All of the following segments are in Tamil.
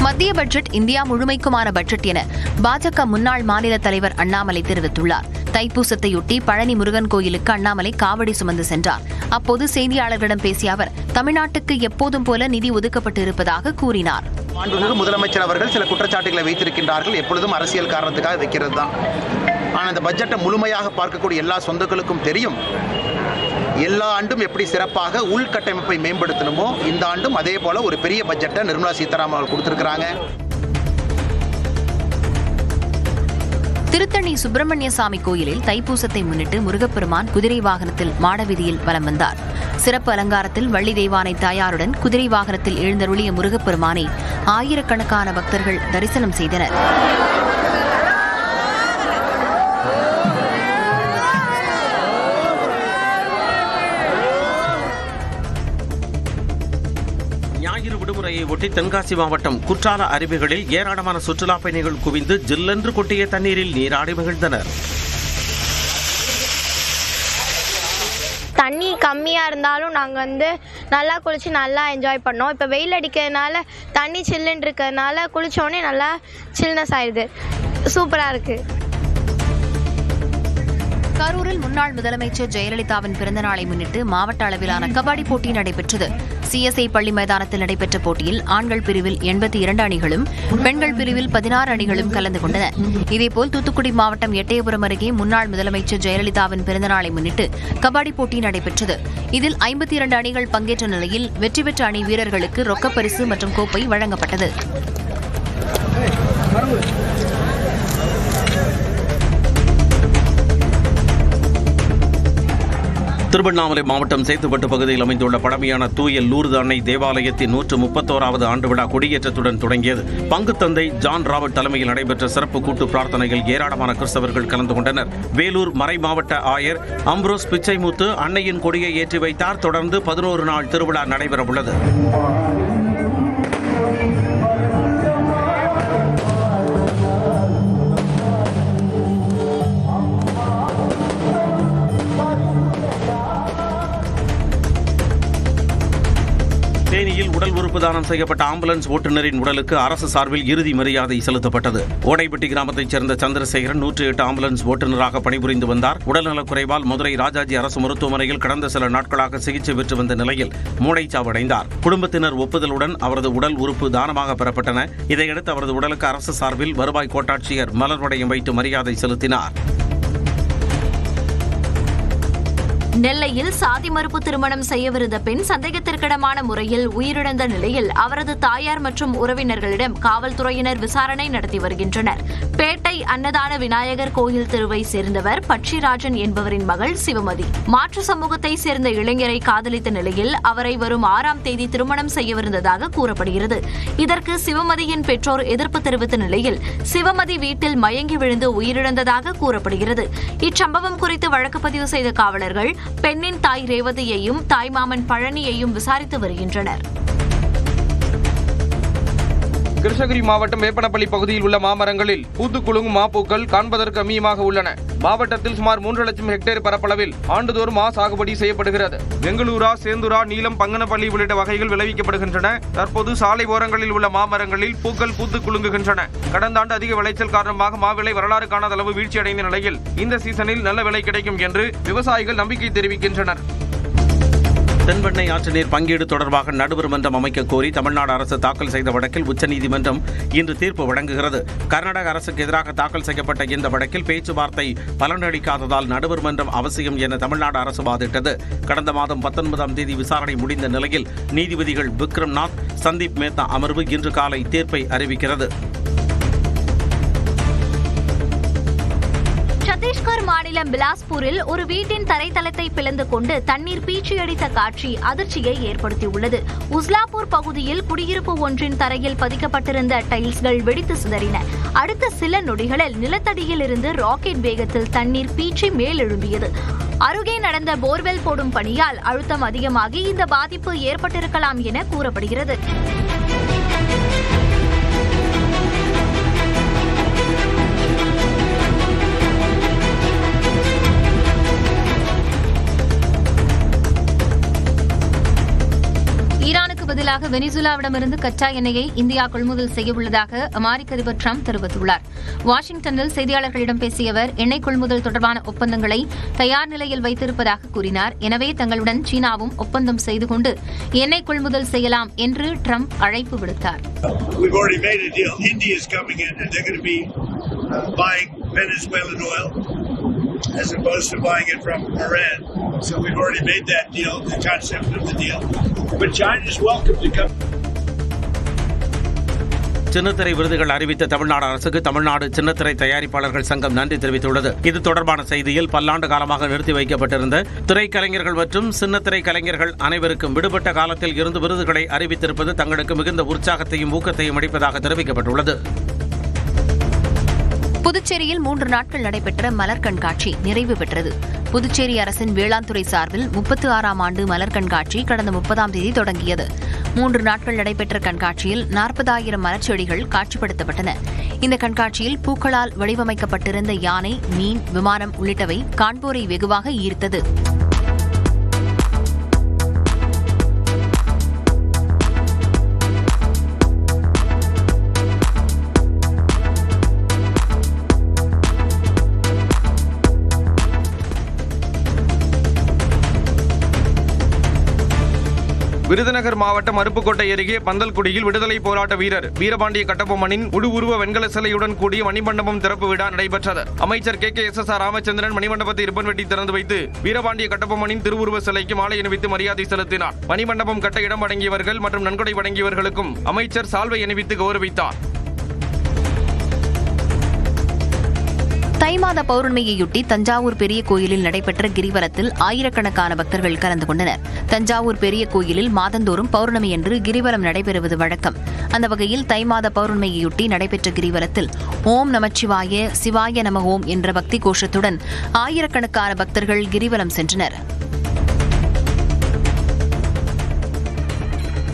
மத்திய பட்ஜெட் இந்தியா முழுமைக்குமான பட்ஜெட் என பாஜக முன்னாள் மாநில தலைவர் அண்ணாமலை தெரிவித்துள்ளார். தைப்பூசத்தையொட்டி பழனி முருகன் கோயிலுக்கு அண்ணாமலை காவடி சுமந்து சென்றார். அப்போது செய்தியாளர்களிடம் பேசிய அவர், தமிழ்நாட்டுக்கு எப்போதும் போல நிதி ஒதுக்கப்பட்டு இருப்பதாக கூறினார். முதலமைச்சர் அவர்கள் சில குற்றச்சாட்டுகளை வைத்திருக்கின்றார்கள். எப்பொழுதும் அரசியல் காரணத்துக்காக வைக்கிறது தான். ஆனால் இந்த பட்ஜெட்டை முழுமையாக பார்க்கக்கூடிய எல்லா சொந்தங்களுக்கும் தெரியும், எல்லா ஆண்டும் எப்படி சிறப்பாக உள்கட்டமைப்பை மேம்படுத்தணுமோ இந்த ஆண்டும் அதே போல ஒரு பெரிய பட்ஜெட்டை நிர்மலா சீதாராமன் அவர்கள் கொடுத்திருக்கிறாங்க. திருத்தணி சுப்பிரமணிய சாமி கோயிலில் தைப்பூசத்தை முன்னிட்டு முருகப்பெருமான் குதிரை வாகனத்தில் மாடவீதியில் வலம் வந்தார். சிறப்பு அலங்காரத்தில் வள்ளி தெய்வானை தாயாருடன் குதிரை வாகனத்தில் எழுந்தருளிய முருகப்பெருமானை ஆயிரக்கணக்கான பக்தர்கள் தரிசனம் செய்தனர். ஞாயிறு விடுமுறையை ஒட்டி தென்காசி மாவட்டம் குற்றால அருவிகளில் ஏராளமான சுற்றுலா பயணிகள் குவிந்து ஜில்லென்று கொட்டிய தண்ணீரில் நீராடி மகிழ்ந்தனர். தண்ணி கம்மியாக இருந்தாலும் நாங்கள் நல்லா குளித்து நல்லா என்ஜாய் பண்ணோம். இப்போ வெயில் அடிக்கிறதுனால தண்ணி சில்லுன்னு இருக்கிறதுனால குளித்தோடனே நல்லா சில்னஸ் ஆயிடுது. சூப்பராக இருக்குது. கரூரில் முன்னாள் முதலமைச்சர் ஜெயலலிதாவின் பிறந்தநாளை முன்னிட்டு மாவட்ட அளவிலான கபாடி போட்டி நடைபெற்றது. சிஎஸ்ஐ பள்ளி மைதானத்தில் நடைபெற்ற போட்டியில் ஆண்கள் பிரிவில் 82 அணிகளும் பெண்கள் பிரிவில் 16 அணிகளும் கலந்து கொண்டன. இதேபோல் தூத்துக்குடி மாவட்டம் எட்டயபுரம் அருகே முன்னாள் முதலமைச்சர் ஜெயலலிதாவின் பிறந்தநாளை முன்னிட்டு கபாடி போட்டி நடைபெற்றது. இதில் 52 அணிகள் பங்கேற்ற நிலையில் வெற்றி பெற்ற அணி வீரர்களுக்கு ரொக்கப்பரிசு மற்றும் கோப்பை வழங்கப்பட்டது. திருவண்ணாமலை மாவட்டம் சேத்துப்பட்டு பகுதியில் அமைந்துள்ள பழமையான தூய லூர்து அன்னை தேவாலயத்தின் 131வது ஆண்டு விழா கொடியேற்றத்துடன் தொடங்கியது. பங்குத்தந்தை ஜான் ராபர்ட் தலைமையில் நடைபெற்ற சிறப்பு கூட்டு பிரார்த்தனையில் ஏராளமான கிறிஸ்தவர்கள் கலந்து கொண்டனர். வேலூர் மறை மாவட்ட ஆயர் அம்ப்ரோஸ் பிச்சைமுத்து அன்னையின் கொடியை ஏற்றி வைத்தார். தொடர்ந்து 11 நாள் திருவிழா நடைபெறவுள்ளது. தேனியில் உடல் உறுப்பு தானம் செய்யப்பட்ட ஆம்புலன்ஸ் ஓட்டுநரின் உடலுக்கு அரசு சார்பில் இறுதி மரியாதை செலுத்தப்பட்டது. ஓடைப்பட்டி கிராமத்தைச் சேர்ந்த சந்திரசேகரன் 108 ஆம்புலன்ஸ் ஓட்டுநராக பணிபுரிந்து வந்தார். உடல்நலக் குறைவால் மதுரை ராஜாஜி அரசு மருத்துவமனையில் கடந்த சில நாட்களாக சிகிச்சை பெற்று வந்த நிலையில் மூளைச்சாவடைந்தார். குடும்பத்தினர் ஒப்புதலுடன் அவரது உடல் உறுப்பு தானமாக பெறப்பட்டன. இதையடுத்து அவரது உடலுக்கு அரசு சார்பில் வருவாய் கோட்டாட்சியர் மலர் வளையம் வைத்து மரியாதை செலுத்தினார். நெல்லையில் சாதி மறுப்பு திருமணம் செய்யவிருந்த பெண் சந்தேகத்திற்கிடமான முறையில் உயிரிழந்த நிலையில் அவரது தாயார் மற்றும் உறவினர்களிடம் காவல்துறையினர் விசாரணை நடத்தி வருகின்றனர். பேட்டை அன்னதான விநாயகர் கோயில் தெருவை சேர்ந்தவர் பட்சிராஜன் என்பவரின் மகள் சிவமதி. மாற்று சமூகத்தை சேர்ந்த இளைஞரை காதலித்த நிலையில் அவரை வரும் 6ஆம் தேதி திருமணம் செய்யவிருந்ததாக கூறப்படுகிறது. இதற்கு சிவமதியின் பெற்றோர் எதிர்ப்பு தெரிவித்த நிலையில் சிவமதி வீட்டில் மயங்கி விழுந்து உயிரிழந்ததாக கூறப்படுகிறது. இச்சம்பவம் குறித்து வழக்கு பதிவு செய்த காவலர்கள் பெண்ணின் தாய் ரேவதியையும் தாய்மாமன் பழனியையும் விசாரித்து வருகின்றனர். கிருஷ்ணகிரி மாவட்டம் வேப்பனப்பள்ளி பகுதியில் உள்ள மாமரங்களில் பூத்து குலுங்கும் மாப்பூக்கள் காண்பதற்கு அம்மியமாக உள்ளன. மாவட்டத்தில் சுமார் 3 லட்சம் ஹெக்டேர் பரப்பளவில் ஆண்டுதோறும் மா சாகுபடி செய்யப்படுகிறது. பெங்களூரா, சேந்துரா, நீலம், பங்கனப்பள்ளி உள்ளிட்ட வகைகள் விளைவிக்கப்படுகின்றன. தற்போது சாலை ஓரங்களில் உள்ள மாமரங்களில் பூக்கள் பூத்து குலுங்குகின்றன. கடந்த ஆண்டு அதிக விளைச்சல் காரணமாக மாவிலை வரலாறு காணாத அளவு வீழ்ச்சியடைந்த நிலையில் இந்த சீசனில் நல்ல விலை கிடைக்கும் என்று விவசாயிகள் நம்பிக்கை தெரிவிக்கின்றனர். தென்பெண்ணை ஆற்று நீர் பங்கீடு தொடர்பாக நடுவர் மன்றம் அமைக்க கோரி தமிழ்நாடு அரசு தாக்கல் செய்த வழக்கில் உச்சநீதிமன்றம் இன்று தீர்ப்பு வழங்குகிறது. கர்நாடக அரசுக்கு எதிராக தாக்கல் செய்யப்பட்ட இந்த வழக்கில் பேச்சுவார்த்தை பலனளிக்காததால் நடுவர் மன்றம் அவசியம் என தமிழ்நாடு அரசு வாதிட்டது. கடந்த மாதம் 19ஆம் தேதி விசாரணை முடிந்த நிலையில் நீதிபதிகள் விக்ரம்நாத், சந்தீப் மேத்தா அமர்வு இன்று காலை தீர்ப்பை அறிவிக்கிறது. சத்தீஸ்கர் மாநிலம் பிலாஸ்பூரில் ஒரு வீட்டின் தரைத்தளத்தை பிளந்து கொண்டு தண்ணீர் பீச்சியடித்த காட்சி அதிர்ச்சியை ஏற்படுத்தியுள்ளது. உஸ்லாப்பூர் பகுதியில் குடியிருப்பு ஒன்றின் தரையில் பதிக்கப்பட்டிருந்த டைல்ஸ்கள் வெடித்து சிதறின. அடுத்த சில நொடிகளில் நிலத்தடியில் இருந்து ராக்கெட் வேகத்தில் தண்ணீர் பீச்சி மேலெழும்பியது. அருகே நடந்த போர்வெல் போடும் பணியால் அழுத்தம் அதிகமாகி இந்த பாதிப்பு ஏற்பட்டிருக்கலாம் என கூறப்படுகிறது. பதிலாக வெனிசுலாவிடமிருந்து கச்சா எண்ணெயை இந்தியா கொள்முதல் செய்ய உள்ளதாக அமெரிக்க அதிபர் டிரம்ப் தெரிவித்துள்ளார். வாஷிங்டனில் செய்தியாளர்களிடம் பேசிய அவர் எண்ணெய் கொள்முதல் தொடர்பான ஒப்பந்தங்களை தயார் நிலையில் வைத்திருப்பதாக கூறினார். எனவே தங்களுடன் சீனாவும் ஒப்பந்தம் செய்து கொண்டு எண்ணெய் கொள்முதல் செய்யலாம் என்று டிரம்ப் அழைப்பு விடுத்தார். Venezuelan oil as opposed to buying it from Iran. So we've already made that deal, the concept of the deal. But China is welcome to come. சின்னத்திரை விருதுகள் அறிவித்த தமிழ்நாடு அரசுக்கு தமிழ்நாடு சின்னத்திரை தயாரிப்பாளர்கள் சங்கம் நன்றி தெரிவித்துள்ளது. இது தொடர்பான செய்தியில் பல்லாண்டு காலமாக நிறுத்தி வைக்கப்பட்டிருந்த திரைக்கலைஞர்கள் மற்றும் சின்னத்திரை கலைஞர்கள் அனைவருக்கும் விடுபட்ட காலத்தில் இருந்து விருதுகளை அறிவித்திருப்பது தங்களுக்கு மிகுந்த உற்சாகத்தையும் ஊக்கத்தையும் அளிப்பதாக தெரிவிக்கப்பட்டுள்ளது. புதுச்சேரியில் 3 நாட்கள் நடைபெற்ற மலர் கண்காட்சி நிறைவு பெற்றது. புதுச்சேரி அரசின் வேளாண் துறை சார்பில் 36ஆம் ஆண்டு மலர் கண்காட்சி கடந்த 30ஆம் தேதி தொடங்கியது. 3 நாட்கள் நடைபெற்ற கண்காட்சியில் 40,000 மலர் செடிகள் காட்சிப்படுத்தப்பட்டன. இந்த கண்காட்சியில் பூக்களால் வடிவமைக்கப்பட்டிருந்த யானை, மீன், விமானம் உள்ளிட்டவை காண்போரை வெகுவாக ஈர்த்தது. விருதுநகர் மாவட்டம் அருப்புக்கோட்டை அருகே பந்தல்குடியில் விடுதலை போராட்ட வீரர் வீரபாண்டிய கட்டபொம்மனின் உருவ வெண்கல சிலையுடன் கூடிய மணிமண்டபம் திறப்பு விழா நடைபெற்றது. அமைச்சர் KKSSR ராமச்சந்திரன் மணிமண்டபத்தை ரிப்பன் வெட்டி திறந்து வைத்து வீரபாண்டிய கட்டபொம்மனின் திருவுருவ சிலைக்கு மாலை அணிவித்து மரியாதை செலுத்தினார். மணிமண்டபம் கட்ட இடம் வழங்கியவர்கள் மற்றும் நன்கொடை வழங்கியவர்களுக்கும் அமைச்சர் சால்வை அணிவித்து கௌரவித்தார். தை மாத பௌர்ணமியையொட்டி தஞ்சாவூர் பெரிய கோயிலில் நடைபெற்ற கிரிவலத்தில் ஆயிரக்கணக்கான பக்தர்கள் கலந்து கொண்டனர். தஞ்சாவூர் பெரிய கோயிலில் மாதந்தோறும் பௌர்ணமியன்று கிரிவலம் நடைபெறுவது வழக்கம். அந்த வகையில் தை மாத பௌர்ணமியையொட்டி நடைபெற்ற கிரிவலத்தில் ஓம் நமச்சிவாய, சிவாய நம ஓம் என்ற பக்தி கோஷத்துடன் ஆயிரக்கணக்கான பக்தர்கள் கிரிவலம் சென்றனர்.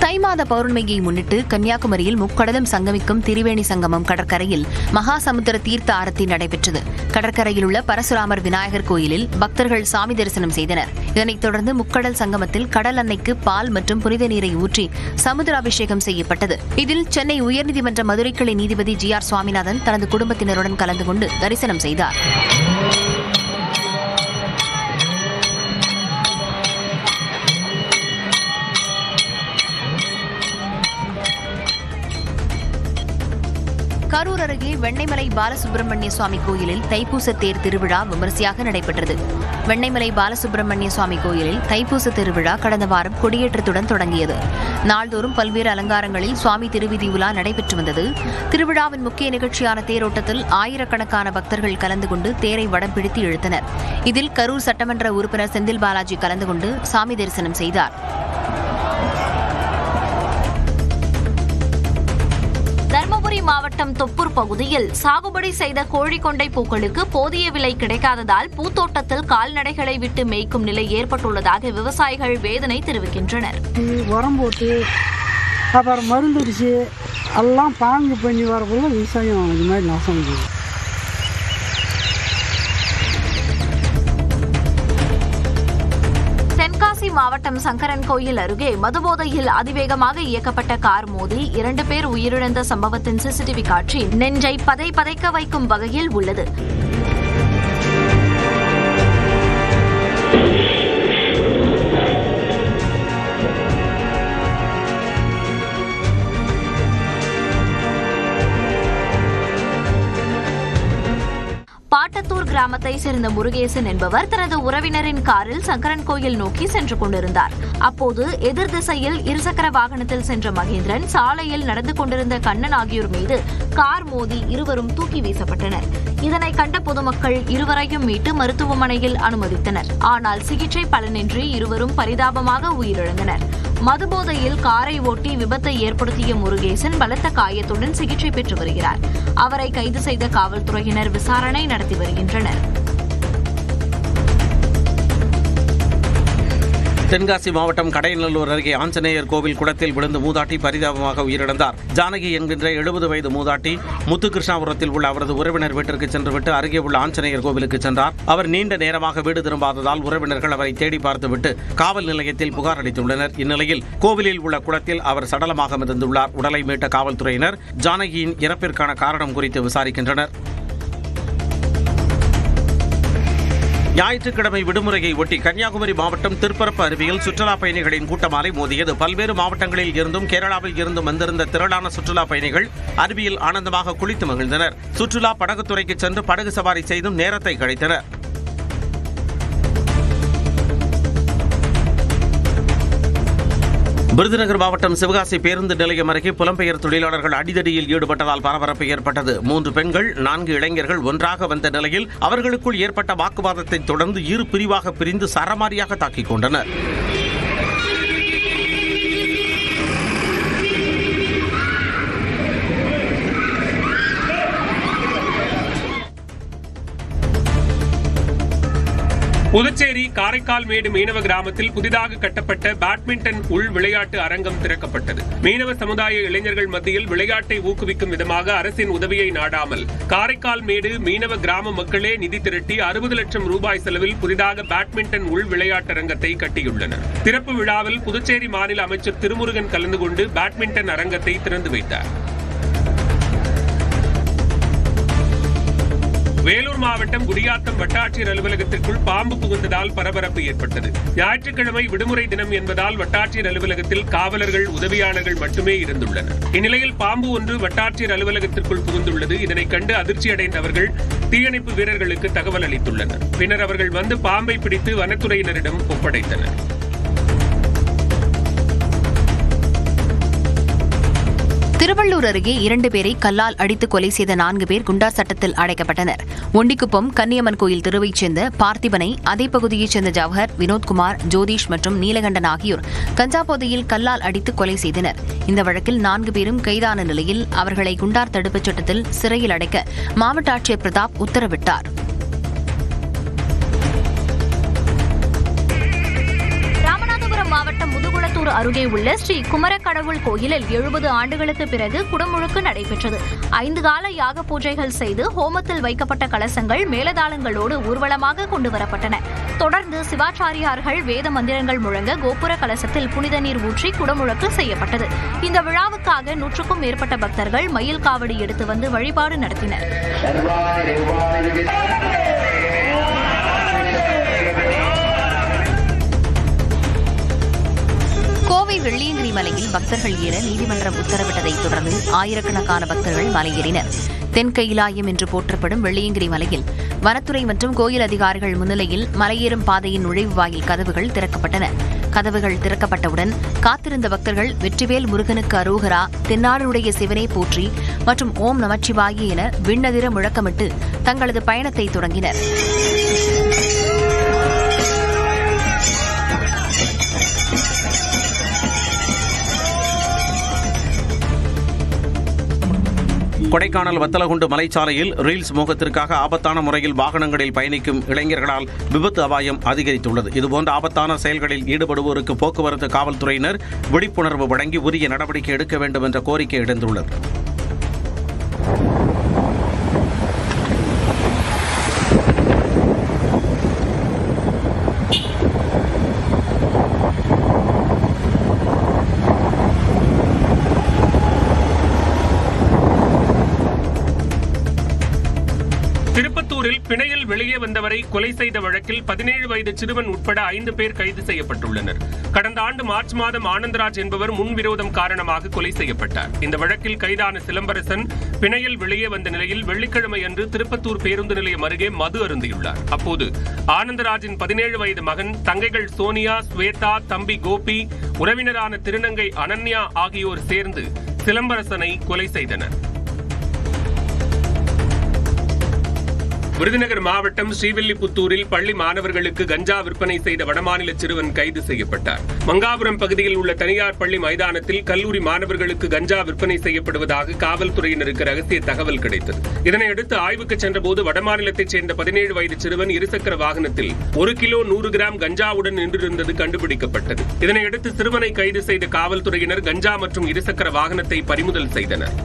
தை மாத பௌர்ணமியை முன்னிட்டு கன்னியாகுமரியில் முக்கடலும் சங்கமிக்கும் திரிவேணி சங்கமம் கடற்கரையில் மகாசமுத்திர தீர்த்த ஆரத்தி நடைபெற்றது. கடற்கரையில் உள்ள பரசுராமர் விநாயகர் கோயிலில் பக்தர்கள் சாமி தரிசனம் செய்தனர். இதனைத் தொடர்ந்து முக்கடல் சங்கமத்தில் கடல் அன்னைக்கு பால் மற்றும் புனித நீரை ஊற்றி சமுத்திராபிஷேகம் செய்யப்பட்டது. இதில் சென்னை உயர்நீதிமன்ற மதுரை கிளை நீதிபதி GR சுவாமிநாதன் தனது குடும்பத்தினருடன் கலந்து கொண்டு தரிசனம் செய்தார். கரூர் அருகே வெண்ணைமலை பாலசுப்பிரமணிய சுவாமி கோயிலில் தைப்பூச தேர் திருவிழா விமரிசையாக நடைபெற்றது. வெண்ணைமலை பாலசுப்பிரமணிய சுவாமி கோயிலில் தைப்பூச திருவிழா கடந்த வாரம் கொடியேற்றத்துடன் தொடங்கியது. நாள்தோறும் பல்வேறு அலங்காரங்களில் சுவாமி திருவீதி உலா நடைபெற்று வந்தது. திருவிழாவின் முக்கிய நிகழ்ச்சியான தேரோட்டத்தில் ஆயிரக்கணக்கான பக்தர்கள் கலந்து கொண்டு தேரை வடம் பிடித்து இழுத்தனர். இதில் கரூர் சட்டமன்ற உறுப்பினர் செந்தில் பாலாஜி கலந்து கொண்டு சாமி தரிசனம் செய்தார். தருமபுரி மாவட்டம் தொப்பூர் பகுதியில் சாகுபடி செய்த கோழிக்கொண்டை பூக்களுக்கு போதிய விலை கிடைக்காததால் பூத்தோட்டத்தில் கால்நடைகளை விட்டு மேய்க்கும் நிலை ஏற்பட்டுள்ளதாக விவசாயிகள் வேதனை தெரிவிக்கின்றனர். உரம் போட்டு அப்புறம் மருந்துடிச்சு எல்லாம் பாங்கு பண்ணி வரக்குள்ள விவசாயம் இது மாதிரி நாசம் செய்யுது. தென்காசி மாவட்டம் சங்கரன் கோயில் அருகே மதுபோதையில் அதிவேகமாக இயக்கப்பட்ட கார் மோதி 2 பேர் உயிரிழந்த சம்பவத்தின் CCTV காட்சி நெஞ்சை பதைக்க வைக்கும் வகையில் உள்ளது. பாட்டத்தூர் கிராமத்தை சேர்ந்த முருகேசன் என்பவர் தனது உறவினரின் காரில் சங்கரன் கோயில் நோக்கி சென்று கொண்டிருந்தார். அப்போது எதிர் திசையில் இருசக்கர வாகனத்தில் சென்ற மகேந்திரன் சாலையில் நடந்து கொண்டிருந்த கண்ணன் ஆகியோர் மீது கார் மோதி இருவரும் தூக்கி வீசப்பட்டனர். இதனை கண்ட பொதுமக்கள் இருவரையும் மீட்டு மருத்துவமனையில் அனுமதித்தனர். ஆனால் சிகிச்சை பலனின்றி இருவரும் பரிதாபமாக உயிரிழந்தனர். மதுபோதையில் காரை ஓட்டி விபத்தை ஏற்படுத்திய முருகேசன் பலத்த காயத்துடன் சிகிச்சை பெற்று வருகிறார். அவரை கைது செய்த காவல்துறையினர் விசாரணை நடத்தி வருகின்றனர். தென்காசி மாவட்டம் கடையநல்லூர் அருகே ஆஞ்சநேயர் கோவில் குளத்தில் விழுந்து மூதாட்டி பரிதாபமாக உயிரிழந்தார். ஜானகி என்கின்ற 70 வயது மூதாட்டி முத்துகிருஷ்ணாபுரத்தில் உள்ள அவரது உறவினர் வீட்டிற்கு சென்றுவிட்டு அருகே உள்ள ஆஞ்சநேயர் கோவிலுக்கு சென்றார். அவர் நீண்ட நேரமாக வீடு திரும்பாததால் உறவினர்கள் அவரை தேடி பார்த்துவிட்டு காவல் நிலையத்தில் புகார் அளித்துள்ளனர். இந்நிலையில் கோவிலில் உள்ள குளத்தில் அவர் சடலமாக மிதந்துள்ளார். உடலை மீட்ட காவல்துறையினர் ஜானகியின் இறப்பிற்கான காரணம் குறித்து விசாரிக்கின்றனர். ஞாயிற்றுக்கிழமை விடுமுறையை ஒட்டி கன்னியாகுமரி மாவட்டம் திருப்பரப்பு அருவியில் சுற்றுலா பயணிகளின் கூட்டமாலை மோதியது. பல்வேறு மாவட்டங்களில் இருந்தும் கேரளாவில் இருந்தும் வந்திருந்த திரளான சுற்றுலா பயணிகள் அருவியில் ஆனந்தமாக குளித்து மகிழ்ந்தனர். சுற்றுலா படகுத்துறைக்கு சென்று படகு சவாரி செய்தும் நேரத்தை கழித்தனர். விருதுநகர் மாவட்டம் சிவகாசி பேருந்து நிலையம் அருகே புலம்பெயர் தொழிலாளர்கள் அடிதடியில் ஈடுபட்டதால் பரபரப்பு ஏற்பட்டது. 3 பெண்கள் 4 இளைஞர்கள் ஒன்றாக வந்த நிலையில் அவர்களுக்குள் ஏற்பட்ட வாக்குவாதத்தை தொடர்ந்து இரு பிரிவாக பிரிந்து சரமாரியாக தாக்கிக் கொண்டனர். புதுச்சேரி காரைக்கால் மேடு மீனவ கிராமத்தில் புதிதாக கட்டப்பட்ட பேட்மிண்டன் உள் விளையாட்டு அரங்கம் திறக்கப்பட்டது. மீனவ சமுதாய இளைஞர்கள் மத்தியில் விளையாட்டை ஊக்குவிக்கும் விதமாக அரசின் உதவியை நாடாமல் காரைக்கால் மேடு மீனவ கிராம மக்களே நிதி திரட்டி 60 லட்சம் ரூபாய் செலவில் புதிதாக பேட்மிண்டன் உள் விளையாட்டு அரங்கத்தை கட்டியுள்ளனர். திறப்பு விழாவில் புதுச்சேரி மாநில அமைச்சர் திருமுருகன் கலந்து கொண்டு பேட்மிண்டன் அரங்கத்தை திறந்து வைத்தார். வேலூர் மாவட்டம் குடியாத்தம் வட்டாட்சியர் அலுவலகத்திற்குள் பாம்பு புகுந்ததால் பரபரப்பு ஏற்பட்டது. ஞாயிற்றுக்கிழமை விடுமுறை தினம் என்பதால் வட்டாட்சியர் அலுவலகத்தில் காவலர்கள் உதவியாளர்கள் மட்டுமே இருந்துள்ளனர். இந்நிலையில் பாம்பு ஒன்று வட்டாட்சியர் அலுவலகத்திற்குள் புகுந்துள்ளது. இதனை கண்டு அதிர்ச்சியடைந்த அவர்கள் தீயணைப்பு வீரர்களுக்கு தகவல் அளித்துள்ளனர். பின்னர் அவர்கள் வந்து பாம்பை பிடித்து வனத்துறையினரிடம் ஒப்படைத்தனர். திருவள்ளூர் அருகே 2 பேரை கல்லால் அடித்து கொலை செய்த 4 பேர் குண்டார் சட்டத்தில் அடைக்கப்பட்டனர். ஒண்டிக்குப்பம் கன்னியம்மன் கோயில் தெருவைச் சேர்ந்த பார்த்திபனை, அதே பகுதியைச் சேர்ந்த ஜவஹர், வினோத்குமார், ஜோதீஷ் மற்றும் நீலகண்டன் ஆகியோர் கஞ்சா போதையில் கல்லால் அடித்து கொலை செய்தனர். இந்த வழக்கில் 4 பேரும் கைதான நிலையில் அவர்களை குண்டார் தடுப்புச் சட்டத்தில் சிறையில் அடைக்க மாவட்ட ஆட்சியர் பிரதாப் உத்தரவிட்டார். மாவட்டம் முதுகுளத்தூர் அருகே உள்ள ஸ்ரீ குமரக்கடவுள் கோயிலில் 70 ஆண்டுகளுக்கு பிறகு குடமுழுக்கு நடைபெற்றது. 5 கால யாக பூஜைகள் செய்து ஹோமத்தில் வைக்கப்பட்ட கலசங்கள் மேலதாளங்களோடு ஊர்வலமாக கொண்டுவரப்பட்டன. தொடர்ந்து சிவாச்சாரியார்கள் வேத மந்திரங்கள் முழங்க கோபுர கலசத்தில் புனித நீர் ஊற்றி குடமுழுக்கு செய்யப்பட்டது. இந்த விழாவுக்காக 100க்கும் மேற்பட்ட பக்தர்கள் மயில் காவடி எடுத்து வந்து வழிபாடு நடத்தினர். கோவை வெள்ளியங்கிரி மலையில் பக்தர்கள் ஏற நீதிமன்றம் உத்தரவிட்டதைத் தொடர்ந்து ஆயிரக்கணக்கான பக்தர்கள் மலையேறினர். தென்கைலாயம் என்று போற்றப்படும் வெள்ளியங்கிரி மலையில் வனத்துறை மற்றும் கோயில் அதிகாரிகள் முன்னிலையில் மலையேறும் பாதையின் நுழைவு வாயில் கதவுகள் திறக்கப்பட்டன. கதவுகள் திறக்கப்பட்டவுடன் காத்திருந்த பக்தர்கள் வெற்றிவேல் முருகனுக்கு அரோகரா, தென்னாடுடைய சிவனே போற்றி மற்றும் ஓம் நமச்சிவாய என விண்ணதிர முழக்கமிட்டு தங்களது பயணத்தை தொடங்கினர். கொடைக்கானல் வத்தலகுண்டு மலைச்சாலையில் ரீல்ஸ் மோகத்திற்காக ஆபத்தான முறையில் வாகனங்களில் பயணிக்கும் இளைஞர்களால் விபத்து அபாயம் அதிகரித்துள்ளது. இதுபோன்ற ஆபத்தான செயல்களில் ஈடுபடுவோருக்கு போக்குவரத்து காவல்துறையினர் விழிப்புணர்வு வழங்கி உரிய நடவடிக்கை எடுக்க வேண்டும் என்ற கோரிக்கை எழுந்துள்ளது. திருப்பத்தூரில் பிணையில் வெளியே வந்தவரை கொலை செய்த வழக்கில் 17 வயது சிறுவன் உட்பட 5 பேர் கைது செய்யப்பட்டுள்ளனர். கடந்த ஆண்டு மார்ச் மாதம் ஆனந்தராஜ் என்பவர் முன்விரோதம் காரணமாக கொலை செய்யப்பட்டார். இந்த வழக்கில் கைதான சிலம்பரசன் பிணையில் வெளியே வந்த நிலையில் வெள்ளிக்கிழமை அன்று திருப்பத்தூர் பேருந்து நிலையம் அருகே மது அருந்தியுள்ளார். அப்போது ஆனந்தராஜின் 17 வயது மகன், தங்கைகள் சோனியா, ஸ்வேதா, தம்பி கோபி, உறவினரான திருநங்கை அனன்யா ஆகியோர் சேர்ந்து சிலம்பரசனை கொலை செய்தனர். விருதுநகர் மாவட்டம் ஸ்ரீவில்லிபுத்தூரில் பள்ளி மாணவர்களுக்கு கஞ்சா விற்பனை செய்த வடமாநில சிறுவன் கைது செய்யப்பட்டார். மங்காபுரம் பகுதியில் உள்ள தனியார் பள்ளி மைதானத்தில் கல்லூரி மாணவர்களுக்கு கஞ்சா விற்பனை செய்யப்படுவதாக காவல்துறையினருக்கு ரகசிய தகவல் கிடைத்தது. இதனையடுத்து ஆய்வுக்கு சென்றபோது வடமாநிலத்தைச் சேர்ந்த 17 வயது சிறுவன் இருசக்கர வாகனத்தில் 1 கிலோ 100 கிராம் கஞ்சாவுடன் நின்றிருந்தது கண்டுபிடிக்கப்பட்டது. இதனையடுத்து சிறுவனை கைது செய்த காவல்துறையினர் கஞ்சா மற்றும் இருசக்கர வாகனத்தை பறிமுதல் செய்தனர்.